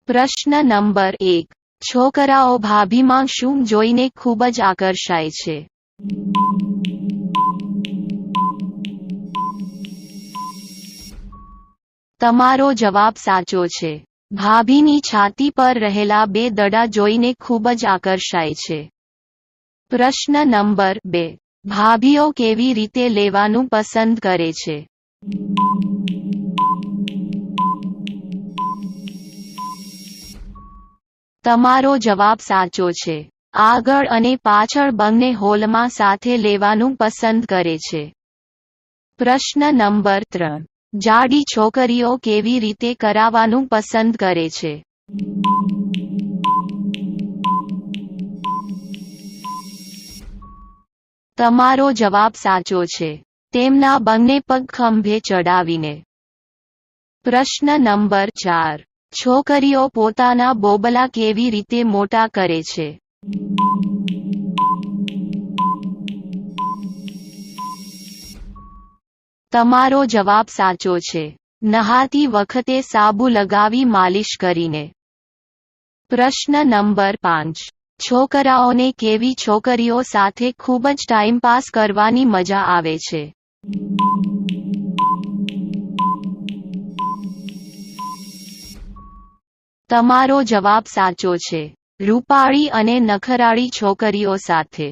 પ્રશ્ન નંબર 1. છોકરાઓ ભાભીમાં શું જોઈને ખૂબ જ આકર્ષાય છે? તમારો જવાબ સાચો છે. ભાભીની છાતી પર રહેલા 2 દડા જોઈને ખૂબ જ આકર્ષાય છે. પ્રશ્ન નંબર 2. ભાભીઓ કેવી રીતે લેવાનું પસંદ કરે છે? તમારો જવાબ સાચો છે. આગળ અને પાછળ બંને હોલમાં સાથે લેવાનું પસંદ કરે છે. પ્રશ્ન નંબર 3. જાડી છોકરીઓ કેવી રીતે કરાવવાનું પસંદ કરે છે? તમારો જવાબ સાચો છે. તેમના બંને પગ ખંભે ચડાવીને. પ્રશ્ન નંબર 4. છોકરીઓ પોતાના બોબલા કેવી રીતે મોટા કરે છે? તમારો જવાબ સાચો છે. નહાતી વખતે સાબુ લગાવી માલિશ કરીને. પ્રશ્ન નંબર 5. છોકરાઓને કેવી છોકરીઓ સાથે ખૂબ જ ટાઈમપાસ કરવાની મજા આવે છે? તમારો જવાબ સાચો છે. રૂપાળી અને નખરાળી છોકરીઓ સાથે.